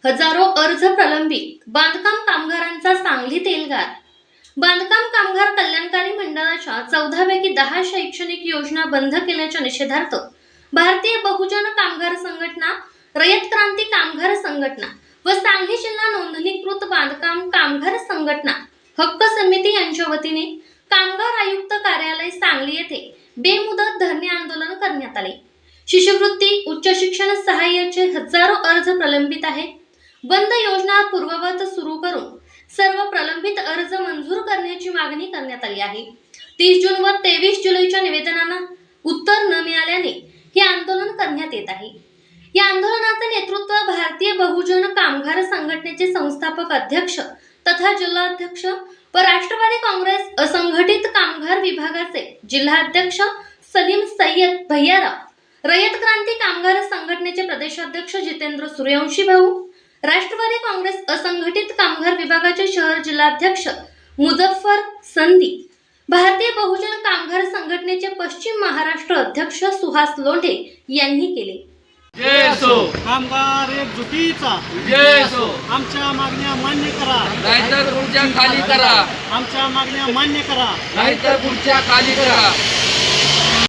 हजारो अर्ज प्रलंबित, बांधकाम कामगारांचा सांगलीत एल्गार। बांधकाम कामगार कल्याणकारी मंडळाच्या 14 पैकी 10 शैक्षणिक योजना बंद केल्याच्या निषेधार्थ भारतीय बहुजन कामगार संघटना, रयत क्रांती कामगार संघटना व सांगली जिल्हा नोंदणीकृत बांधकाम कामगार संघटना हक्क समिती यांच्या वतीने कामगार आयुक्त कार्यालय सांगली येथे बेमुदत धरणे आंदोलन करण्यात आले। शिष्यवृत्ती, उच्च शिक्षण सहाय्याचे हजारो अर्ज प्रलंबित आहेत। बंद योजना पूर्ववत सुरू करून सर्व प्रलंबित अर्ज मंजूर करण्याची मागणी करण्यात आली आहे। 30 जून व 23 जुलैच्या निवेदनांना उत्तर न मिळाल्याने हे आंदोलन करण्यात येत आहे। या आंदोलनाचे नेतृत्व भारतीय बहुजन कामगार संघटनेचे संस्थापक अध्यक्ष तथा जिल्हाध्यक्ष व राष्ट्रवादी काँग्रेस असंघटित कामगार विभागाचे जिल्हाध्यक्ष सलीम सय्यद भैयाराव, रयत क्रांती कामगार संघटनेचे प्रदेशाध्यक्ष जितेंद्र सूर्यवंशी भाऊ, राष्ट्रवादी काँग्रेस असंघटित कामगार विभागाचे शहर जिल्हाध्यक्ष मुझफ्फर संधी, भारतीय बहुजन कामगार संघटनेचे पश्चिम महाराष्ट्र अध्यक्ष सुहास लोंढे यांनी केले। जय असो कामगार एकजुटीचा जय असो। आमच्या मागण्या मान्य करा, नाहीतर खुर्च्या खाली करा, आमच्या मागण्या मान्य करा, नाहीतर खुर्च्या खाली करा।